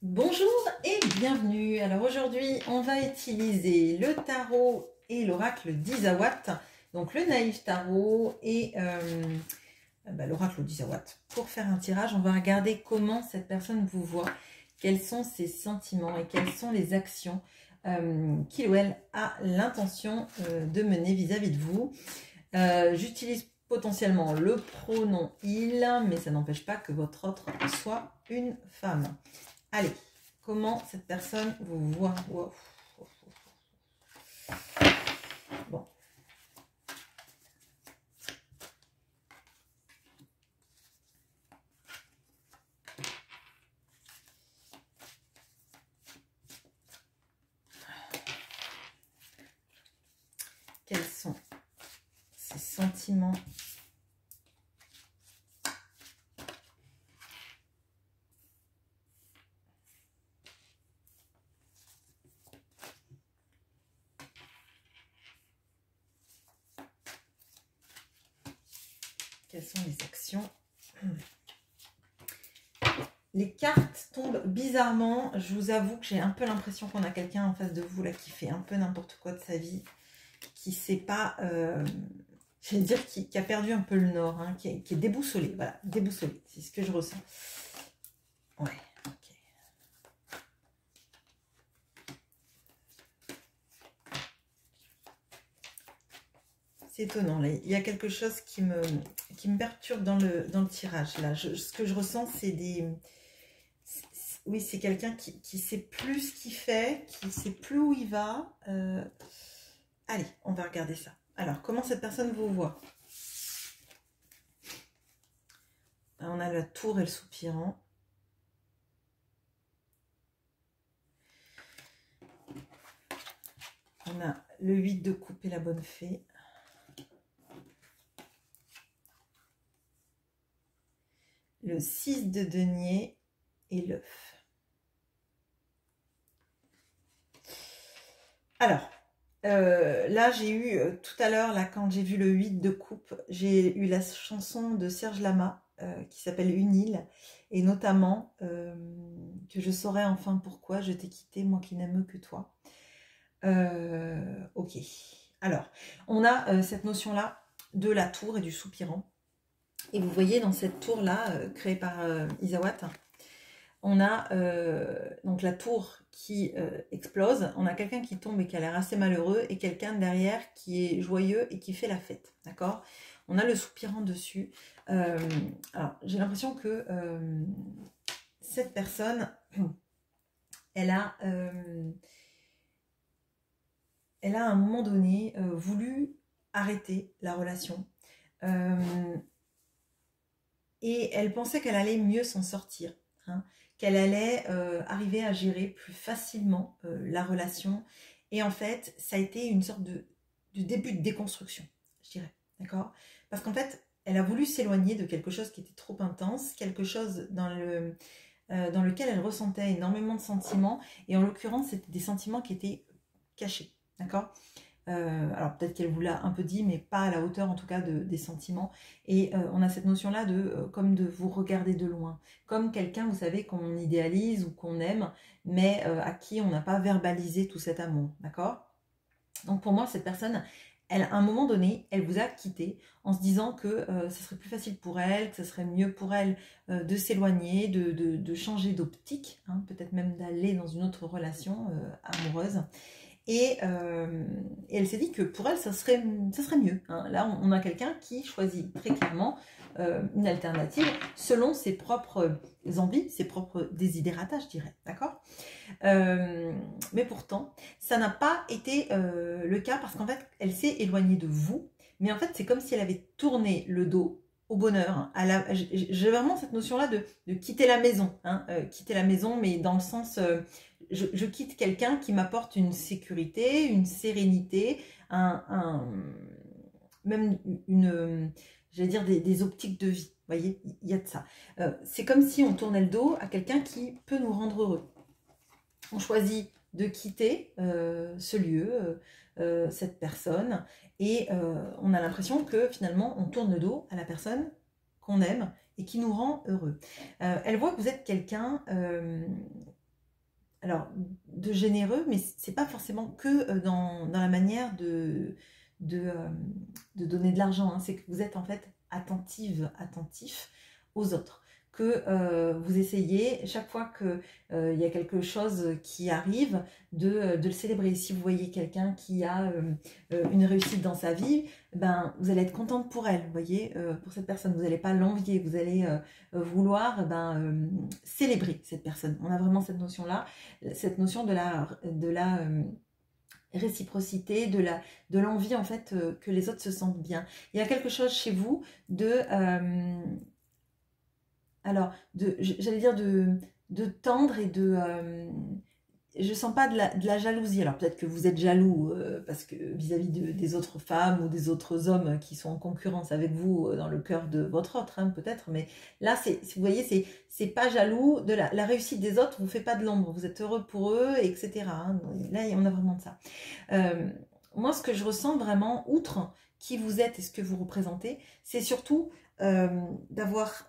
Bonjour et bienvenue. Alors aujourd'hui, on va utiliser le tarot et l'oracle d'Isawat, donc le naïf tarot et l'oracle d'Isawat. Pour faire un tirage, on va regarder comment cette personne vous voit, quels sont ses sentiments et quelles sont les actions qu'il ou elle a l'intention de mener vis-à-vis de vous. J'utilise potentiellement le pronom il, mais ça n'empêche pas que votre autre soit une femme. Allez, comment cette personne vous voit? Wow. Bon. Quels sont ses sentiments ? Quelles sont les actions? Les cartes tombent bizarrement. Je vous avoue que j'ai un peu l'impression qu'on a quelqu'un en face de vous là qui fait un peu n'importe quoi de sa vie, qui ne sait pas, je vais dire, qui a perdu un peu le nord, hein, qui est déboussolé. Voilà, déboussolé, c'est ce que je ressens. Ouais, ok. C'est étonnant, là. Il y a quelque chose qui me perturbe dans le tirage. Là. Ce que je ressens, c'est des... Oui, c'est quelqu'un qui sait plus ce qu'il fait, qui sait plus où il va. Allez, on va regarder ça. Alors, comment cette personne vous voit? On a la tour et le soupirant. On a le 8 de coupe et la bonne fée. Le 6 de denier et l'œuf. Alors, là j'ai eu tout à l'heure, là quand j'ai vu le 8 de coupe, j'ai eu la chanson de Serge Lama qui s'appelle Une île, et notamment que je saurais enfin pourquoi je t'ai quitté, moi qui n'aime que toi. Ok, alors on a cette notion là de la tour et du soupirant. Et vous voyez dans cette tour-là, créée par Isawat, on a donc la tour qui explose, on a quelqu'un qui tombe et qui a l'air assez malheureux, et quelqu'un derrière qui est joyeux et qui fait la fête, d'accord? On a le soupirant dessus. Alors, j'ai l'impression que cette personne, elle a à un moment donné voulu arrêter la relation. Et elle pensait qu'elle allait mieux s'en sortir, hein, qu'elle allait arriver à gérer plus facilement la relation. Et en fait, ça a été une sorte de début de déconstruction, je dirais, d'accord? Parce qu'en fait, elle a voulu s'éloigner de quelque chose qui était trop intense, quelque chose dans lequel elle ressentait énormément de sentiments. Et en l'occurrence, c'était des sentiments qui étaient cachés, d'accord? Alors peut-être qu'elle vous l'a un peu dit, mais pas à la hauteur en tout cas des sentiments. Et on a cette notion-là comme de vous regarder de loin, comme quelqu'un, vous savez, qu'on idéalise ou qu'on aime, mais à qui on n'a pas verbalisé tout cet amour, d'accord? Donc pour moi, cette personne, elle, à un moment donné, elle vous a quitté en se disant que ce serait plus facile pour elle, que ce serait mieux pour elle de s'éloigner, de changer d'optique, hein, peut-être même d'aller dans une autre relation amoureuse. Et elle s'est dit que pour elle, ça serait mieux, hein. Là, on a quelqu'un qui choisit très clairement une alternative selon ses propres envies, ses propres desiderata, je dirais, d'accord? Mais pourtant, ça n'a pas été le cas, parce qu'en fait, elle s'est éloignée de vous, mais en fait, c'est comme si elle avait tourné le dos au bonheur. J'ai vraiment cette notion-là de quitter la maison, hein, quitter la maison, mais dans le sens... je quitte quelqu'un qui m'apporte une sécurité, une sérénité, même j'allais dire des optiques de vie. Vous voyez, il y a de ça. C'est comme si on tournait le dos à quelqu'un qui peut nous rendre heureux. On choisit de quitter ce lieu, cette personne, et on a l'impression que finalement on tourne le dos à la personne qu'on aime et qui nous rend heureux. Elle voit que vous êtes quelqu'un alors, de généreux, mais c'est pas forcément que dans la manière de, euh, de donner de l'argent, hein. C'est que vous êtes en fait attentif aux autres. Que vous essayez, chaque fois qu'il y a quelque chose qui arrive, de le célébrer. Si vous voyez quelqu'un qui a une réussite dans sa vie, ben, vous allez être contente pour elle, vous voyez, pour cette personne. Vous n'allez pas l'envier, vous allez vouloir célébrer cette personne. On a vraiment cette notion-là, cette notion de la réciprocité, de l'envie en fait que les autres se sentent bien. Il y a quelque chose chez vous j'allais dire de tendre et je sens pas de la jalousie. Alors peut-être que vous êtes jaloux parce que vis-à-vis des autres femmes ou des autres hommes qui sont en concurrence avec vous dans le cœur de votre autre, hein, peut-être. Mais là, vous voyez, c'est pas jaloux de la réussite des autres. Vous fait pas de l'ombre. Vous êtes heureux pour eux, etc. Hein. Là, on a vraiment de ça. Moi, ce que je ressens vraiment, outre qui vous êtes et ce que vous représentez, c'est surtout d'avoir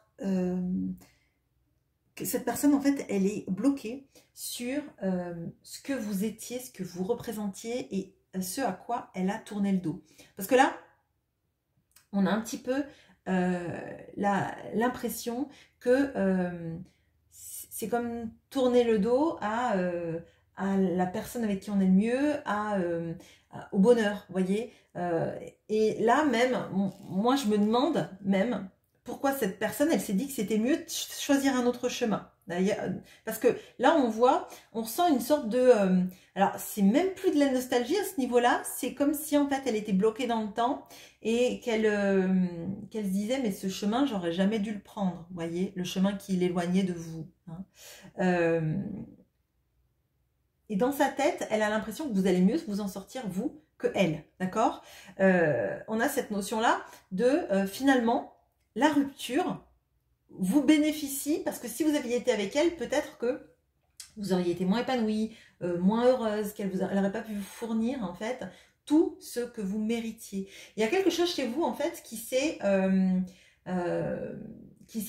que cette personne, en fait, elle est bloquée sur ce que vous étiez, ce que vous représentiez et ce à quoi elle a tourné le dos. Parce que là, on a un petit peu l'impression que c'est comme tourner le dos à la personne avec qui on est le mieux, au bonheur, vous voyez. Et là même, moi je me demande même pourquoi cette personne, elle s'est dit que c'était mieux de choisir un autre chemin. Parce que là, on ressent une sorte de... alors, c'est même plus de la nostalgie à ce niveau-là, c'est comme si en fait, elle était bloquée dans le temps et qu'elle se disait, mais ce chemin, j'aurais jamais dû le prendre, vous voyez, le chemin qui l'éloignait de vous. Hein. Et dans sa tête, elle a l'impression que vous allez mieux vous en sortir, vous, que elle, d'accord. On a cette notion-là de, finalement, la rupture vous bénéficie, parce que si vous aviez été avec elle, peut-être que vous auriez été moins épanouie, moins heureuse, qu'elle n'aurait pas pu vous fournir, en fait, tout ce que vous méritiez. Il y a quelque chose chez vous, en fait, qui s'est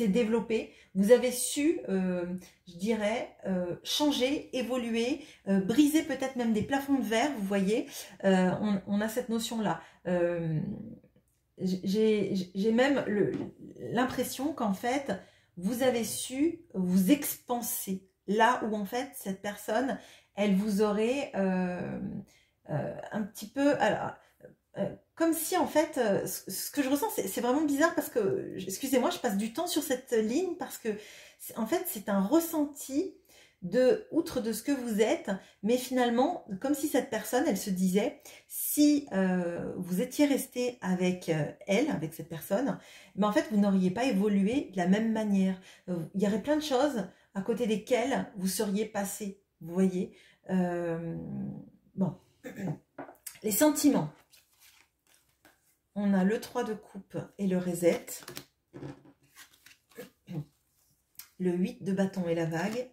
développé. Vous avez su, je dirais, changer, évoluer, briser peut-être même des plafonds de verre, vous voyez. On a cette notion-là. J'ai même l'impression qu'en fait, vous avez su vous expanser. Là où en fait, cette personne, elle vous aurait un petit peu... Alors, comme si en fait, ce que je ressens, c'est vraiment bizarre parce que, excusez-moi, je passe du temps sur cette ligne parce que, en fait, c'est un ressenti outre de ce que vous êtes, mais finalement, comme si cette personne, elle se disait, si vous étiez resté avec elle, avec cette personne, mais en fait, vous n'auriez pas évolué de la même manière. Il y aurait plein de choses à côté desquelles vous seriez passé, vous voyez. Bon, les sentiments. On a le 3 de coupe et le reset. Le 8 de bâton et la vague.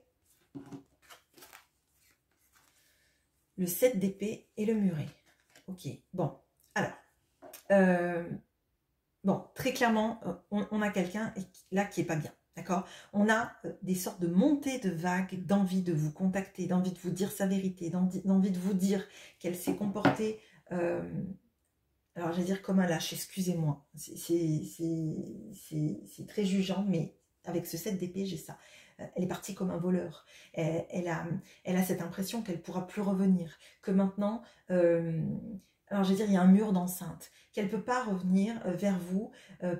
Le 7 d'épée et le muret. Ok, bon. Alors, bon, très clairement, on a quelqu'un là qui est pas bien. D'accord. On a des sortes de montées de vagues, d'envie de vous contacter, d'envie de vous dire sa vérité, d'envie de vous dire qu'elle s'est comportée... alors, je vais dire comme un lâche, excusez-moi. C'est très jugeant, mais avec ce 7 d'épée, j'ai ça. Elle est partie comme un voleur. Elle a cette impression qu'elle ne pourra plus revenir. Que maintenant, alors je vais dire, il y a un mur d'enceinte. Qu'elle ne peut pas revenir vers vous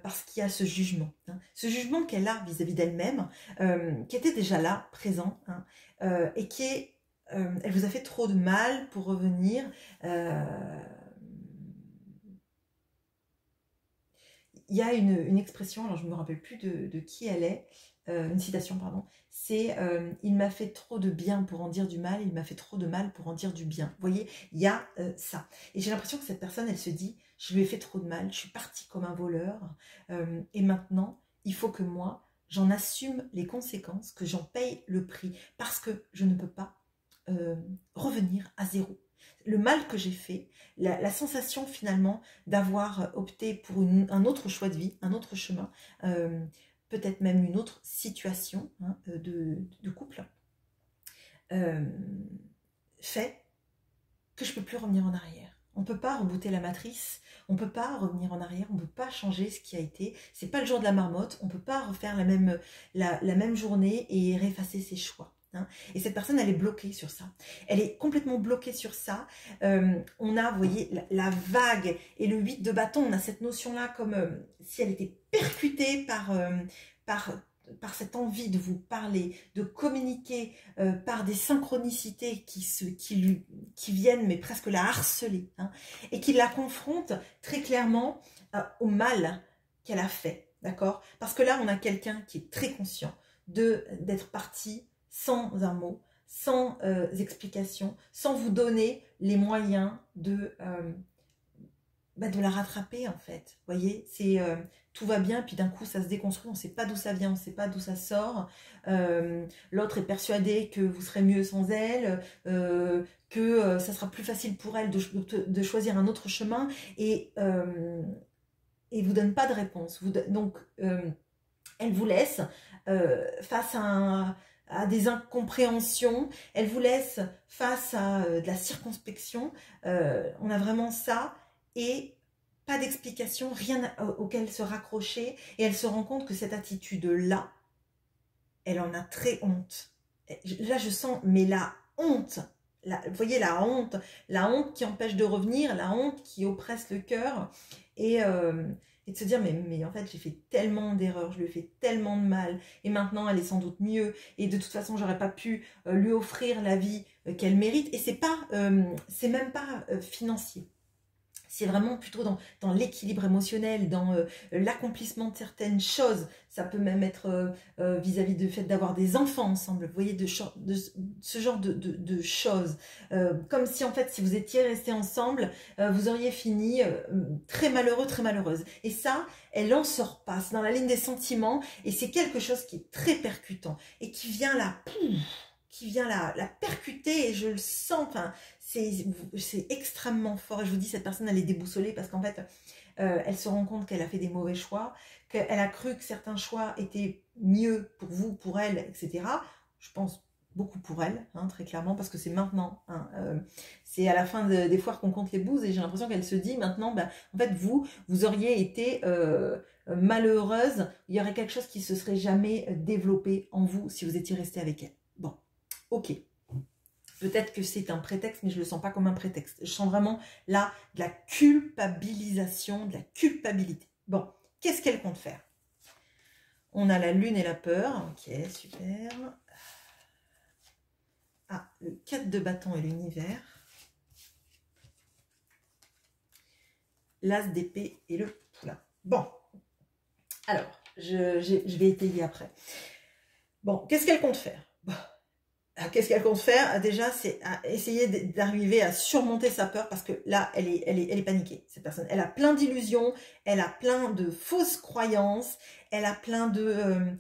parce qu'il y a ce jugement. Hein. Ce jugement qu'elle a vis-à-vis d'elle-même, qui était déjà là, présent, hein, et qui est... elle vous a fait trop de mal pour revenir... il y a une expression, alors je ne me rappelle plus de qui elle est, une citation, pardon, c'est il m'a fait trop de bien pour en dire du mal, il m'a fait trop de mal pour en dire du bien. Vous voyez, il y a ça. Et j'ai l'impression que cette personne, elle se dit, je lui ai fait trop de mal, je suis partie comme un voleur, et maintenant, il faut que moi, j'en assume les conséquences, que j'en paye le prix, parce que je ne peux pas revenir à zéro. Le mal que j'ai fait, la sensation finalement d'avoir opté pour un autre choix de vie, un autre chemin, peut-être même une autre situation hein, de couple, fait que je ne peux plus revenir en arrière. On ne peut pas rebooter la matrice, on ne peut pas revenir en arrière, on ne peut pas changer ce qui a été. C'est pas le jour de la marmotte, on ne peut pas refaire la même journée et effacer ses choix. Hein. Et cette personne, elle est bloquée sur ça. Elle est complètement bloquée sur ça. On a, vous voyez, la vague et le 8 de bâton, on a cette notion-là comme si elle était percutée par cette envie de vous parler, de communiquer, par des synchronicités qui viennent mais presque la harceler, hein, et qui la confrontent très clairement au mal qu'elle a fait, d'accord? Parce que là, on a quelqu'un qui est très conscient d'être parti sans un mot, sans explication, sans vous donner les moyens de la rattraper en fait. Vous voyez, c'est tout va bien, puis d'un coup ça se déconstruit, on ne sait pas d'où ça vient, on ne sait pas d'où ça sort. L'autre est persuadé que vous serez mieux sans elle, que ça sera plus facile pour elle de choisir un autre chemin, et vous donne pas de réponse. Donc elle vous laisse face à des incompréhensions, elle vous laisse face à de la circonspection. On a vraiment ça. Et pas d'explication, rien auquel se raccrocher. Et elle se rend compte que cette attitude-là, elle en a très honte. Là, je sens, mais la honte, vous voyez, la honte qui empêche de revenir, la honte qui oppresse le cœur. Et de se dire, mais en fait, j'ai fait tellement d'erreurs, je lui ai fait tellement de mal. Et maintenant, elle est sans doute mieux. Et de toute façon, j'aurais pas pu lui offrir la vie qu'elle mérite. Et c'est même pas financier. C'est vraiment plutôt dans l'équilibre émotionnel, dans l'accomplissement de certaines choses. Ça peut même être vis-à-vis du fait d'avoir des enfants ensemble. Vous voyez, de ce genre de choses. Comme si, en fait, si vous étiez restés ensemble, vous auriez fini très malheureux, très malheureuse. Et ça, elle en sort pas. C'est dans la ligne des sentiments. Et c'est quelque chose qui est très percutant. Et qui vient la percuter, et je le sens, enfin, c'est extrêmement fort. Et je vous dis, cette personne, elle est déboussolée parce qu'en fait, elle se rend compte qu'elle a fait des mauvais choix, qu'elle a cru que certains choix étaient mieux pour vous, pour elle, etc. Je pense beaucoup pour elle, hein, très clairement, parce que c'est maintenant. Hein, c'est à la fin des foires qu'on compte les bouses, et j'ai l'impression qu'elle se dit maintenant, en fait, vous auriez été malheureuse, il y aurait quelque chose qui se serait jamais développé en vous si vous étiez resté avec elle. Bon, ok. Peut-être que c'est un prétexte, mais je ne le sens pas comme un prétexte. Je sens vraiment là de la culpabilisation, de la culpabilité. Bon, qu'est-ce qu'elle compte faire? On a la lune et la peur. Ok, super. Ah, le 4 de bâton et l'univers. L'as d'épée et le poulain. Bon, alors, je vais étayer après. Bon, qu'est-ce qu'elle compte faire? Bon. Qu'est-ce qu'elle compte faire? Déjà, c'est essayer d'arriver à surmonter sa peur, parce que là, elle est paniquée, cette personne. Elle a plein d'illusions, elle a plein de fausses croyances, elle a plein de...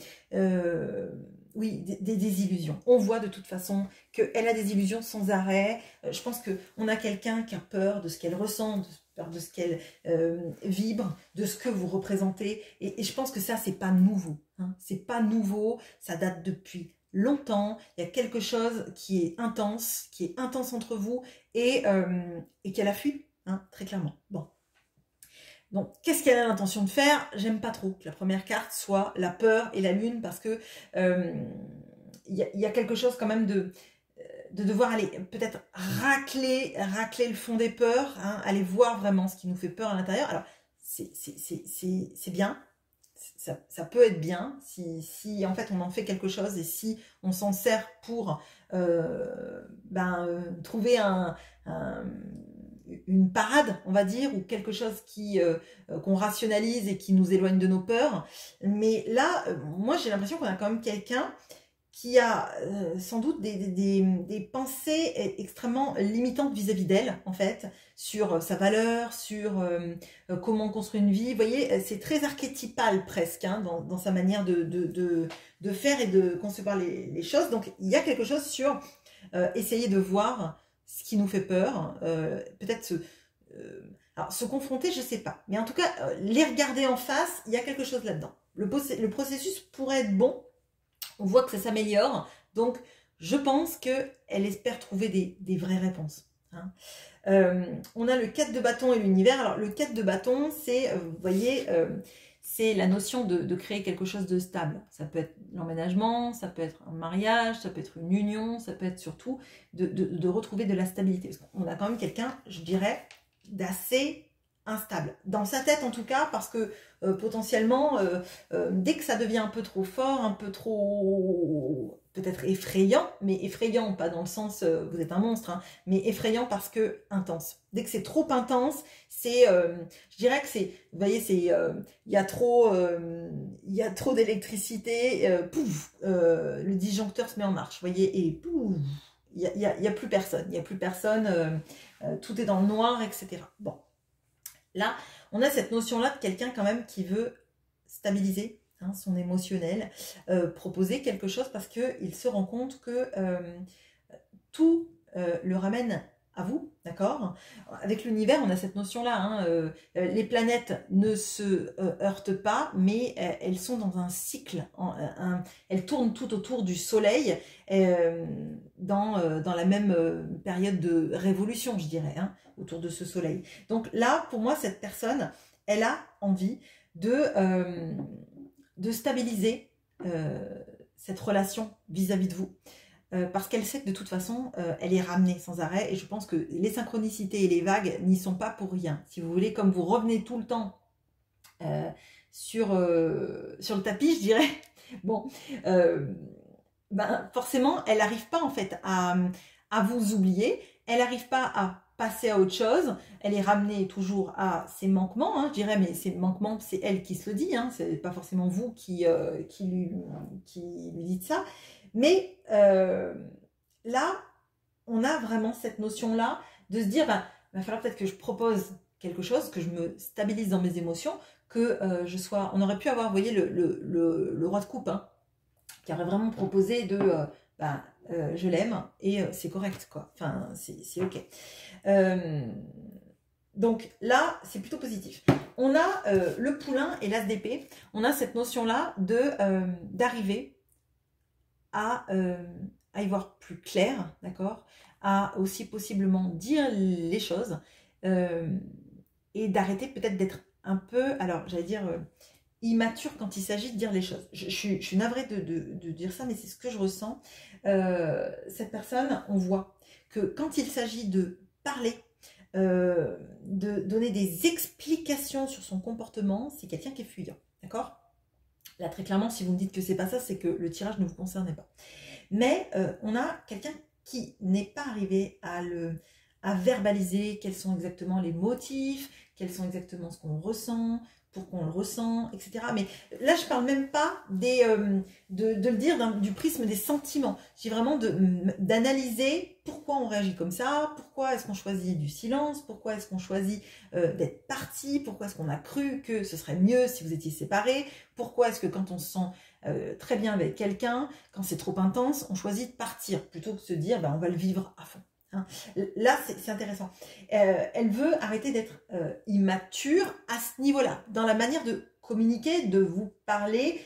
oui, des illusions. On voit de toute façon qu'elle a des illusions sans arrêt. Je pense qu'on a quelqu'un qui a peur de ce qu'elle ressent, de ce qu'elle vibre, de ce que vous représentez. Et je pense que ça, c'est pas nouveau. Hein. C'est pas nouveau, ça date depuis longtemps. Il y a quelque chose qui est intense entre vous, et qu'elle a fui, hein, très clairement. Bon. Donc, qu'est-ce qu'elle a l'intention de faire? J'aime pas trop que la première carte soit la peur et la lune, parce que il y a quelque chose quand même de devoir aller peut-être racler le fond des peurs, hein, aller voir vraiment ce qui nous fait peur à l'intérieur. Alors, c'est bien. Ça peut être bien si en fait on en fait quelque chose, et si on s'en sert pour trouver une parade, on va dire, ou quelque chose qu'on rationalise et qui nous éloigne de nos peurs. Mais là, moi j'ai l'impression qu'on a quand même quelqu'un qui a sans doute des pensées extrêmement limitantes vis-à-vis d'elle, en fait, sur sa valeur, sur comment construire une vie. Vous voyez, c'est très archétypal presque, hein, dans sa manière de faire et de concevoir les choses. Donc, il y a quelque chose sur essayer de voir ce qui nous fait peur, peut-être alors, se confronter, je ne sais pas. Mais en tout cas, les regarder en face, il y a quelque chose là-dedans. Le processus pourrait être bon. On voit que ça s'améliore, donc je pense qu'elle espère trouver des vraies réponses. Hein. On a le 4 de bâton et l'univers. Alors le 4 de bâton, c'est, vous voyez, c'est la notion de créer quelque chose de stable. Ça peut être l'emménagement, ça peut être un mariage, ça peut être une union, ça peut être surtout de retrouver de la stabilité. Parce qu'on a quand même quelqu'un, je dirais, d'assez instable. Dans sa tête en tout cas, parce que potentiellement, dès que ça devient un peu trop fort, un peu trop peut-être effrayant, mais effrayant pas dans le sens vous êtes un monstre, hein, mais effrayant parce que intense. Dès que c'est trop intense, c'est, je dirais que c'est, vous voyez, c'est, il y a trop d'électricité, pouf, le disjoncteur se met en marche, vous voyez, et pouf, il y a plus personne, tout est dans le noir, etc. Bon. Là, on a cette notion-là de quelqu'un quand même qui veut stabiliser hein, son émotionnel, proposer quelque chose parce qu'il se rend compte que tout le ramène à vous, d'accord? Avec l'univers, on a cette notion-là, hein, les planètes ne se heurtent pas, mais elles sont dans un cycle, elles tournent tout autour du soleil, dans la même période de révolution, je dirais, hein, autour de ce soleil. Donc là, pour moi, cette personne, elle a envie de stabiliser cette relation vis-à-vis de vous. Parce qu'elle sait que de toute façon, elle est ramenée sans arrêt. Et je pense que les synchronicités et les vagues n'y sont pas pour rien. Si vous voulez, comme vous revenez tout le temps sur le tapis, je dirais, bon, ben, forcément, elle n'arrive pas en fait à vous oublier. Elle n'arrive pas à passer à autre chose. Elle est ramenée toujours à ses manquements, hein, je dirais, mais ses manquements, c'est elle qui se le dit. Hein, c'est pas forcément vous qui lui dites ça. Mais là, on a vraiment cette notion-là de se dire, ben, il va falloir peut-être que je propose quelque chose, que je me stabilise dans mes émotions, que je sois... On aurait pu avoir, vous voyez, le roi de coupe, hein, qui aurait vraiment proposé de... je l'aime et c'est correct, quoi. Enfin, c'est OK. Donc là, c'est plutôt positif. On a le poulain et l'as d'épée. On a cette notion-là d'arriver à y voir plus clair, d'accord, à aussi possiblement dire les choses et d'arrêter peut-être d'être un peu, alors j'allais dire immature quand il s'agit de dire les choses. Je suis navrée de dire ça, mais c'est ce que je ressens. Cette personne, on voit que quand il s'agit de parler, de donner des explications sur son comportement, c'est quelqu'un qui est fuyant, d'accord ? Là, très clairement, si vous me dites que c'est pas ça, c'est que le tirage ne vous concernait pas. Mais on a quelqu'un qui n'est pas arrivé à verbaliser quels sont exactement les motifs, quels sont exactement ce qu'on ressent, pourquoi on le ressent, etc. Mais là, je parle même pas de le dire du prisme des sentiments. Je dis vraiment d'analyser pourquoi on réagit comme ça, pourquoi est-ce qu'on choisit du silence, pourquoi est-ce qu'on choisit d'être parti, pourquoi est-ce qu'on a cru que ce serait mieux si vous étiez séparés, pourquoi est-ce que quand on se sent très bien avec quelqu'un, quand c'est trop intense, on choisit de partir plutôt que de se dire on va le vivre à fond. Hein. Là, c'est intéressant. Elle veut arrêter d'être immature à ce niveau-là, dans la manière de communiquer, de vous parler,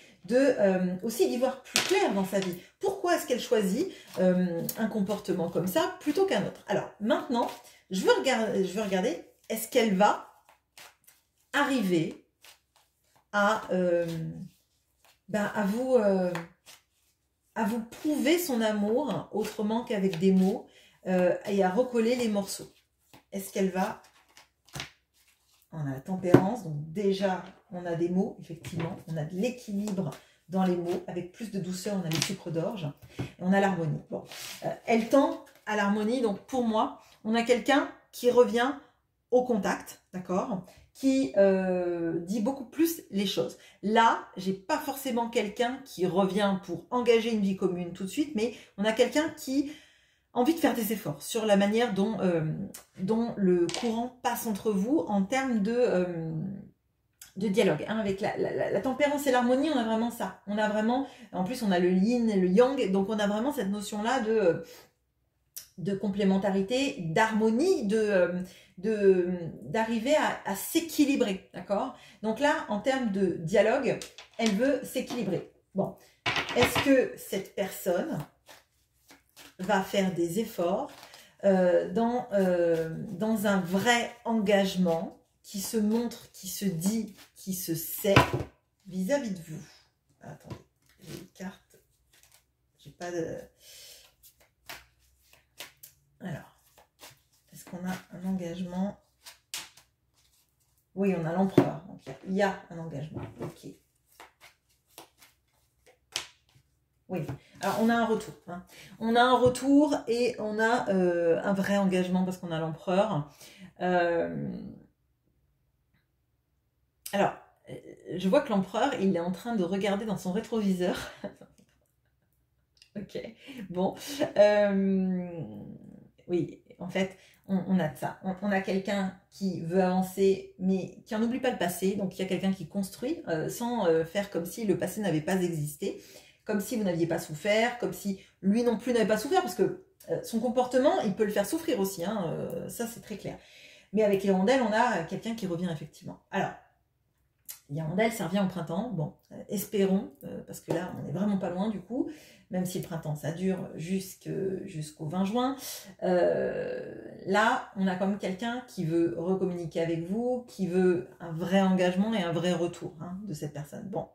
aussi d'y voir plus clair dans sa vie. Pourquoi est-ce qu'elle choisit un comportement comme ça plutôt qu'un autre? Alors maintenant, je veux regarder est-ce qu'elle va arriver à vous prouver son amour autrement qu'avec des mots et à recoller les morceaux. Est-ce qu'elle va... On a la tempérance, donc déjà on a des mots, effectivement, on a de l'équilibre dans les mots, avec plus de douceur, on a les sucres d'orge, et on a l'harmonie. Bon, elle tend à l'harmonie, donc pour moi, on a quelqu'un qui revient au contact, d'accord, qui dit beaucoup plus les choses. Là, j'ai pas forcément quelqu'un qui revient pour engager une vie commune tout de suite, mais on a quelqu'un qui a envie de faire des efforts sur la manière dont le courant passe entre vous en termes de dialogue. Hein, avec la tempérance et l'harmonie, on a vraiment ça. On a vraiment, en plus on a le yin et le yang, donc on a vraiment cette notion-là de complémentarité, d'harmonie, d'arriver à s'équilibrer, d'accord? Donc là, en termes de dialogue, elle veut s'équilibrer. Bon, est-ce que cette personne va faire des efforts dans un vrai engagement qui se montre, qui se dit, qui se sait vis-à-vis de vous. Attendez, j'ai une carte. J'ai pas de... Alors, est-ce qu'on a un engagement? Oui, on a l'empereur. Donc, il y a un engagement. Ok. Oui, alors on a un retour. Hein. On a un retour et on a un vrai engagement parce qu'on a l'empereur. Alors, je vois que l'empereur, il est en train de regarder dans son rétroviseur. Ok, bon. Oui, en fait, on a de ça. On a quelqu'un qui veut avancer, mais qui n'en oublie pas le passé. Donc, il y a quelqu'un qui construit sans faire comme si le passé n'avait pas existé, comme si vous n'aviez pas souffert, comme si lui non plus n'avait pas souffert, parce que son comportement, il peut le faire souffrir aussi. Hein, ça, c'est très clair. Mais avec les rondelles, on a quelqu'un qui revient effectivement. Alors, les rondelles, ça revient au printemps. Bon, espérons, parce que là, on n'est vraiment pas loin du coup, même si le printemps, ça dure jusqu'au 20 juin. Là, on a quand même quelqu'un qui veut recommuniquer avec vous, qui veut un vrai engagement et un vrai retour hein, de cette personne. Bon,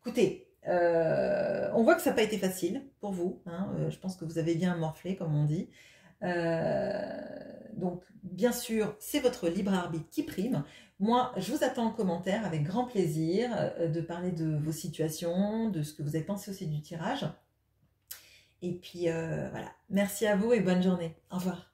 écoutez, on voit que ça n'a pas été facile pour vous. Hein, je pense que vous avez bien morflé, comme on dit. Donc, bien sûr, c'est votre libre arbitre qui prime. Moi, je vous attends en commentaire avec grand plaisir de parler de vos situations, de ce que vous avez pensé aussi du tirage. Et puis, voilà. Merci à vous et bonne journée. Au revoir.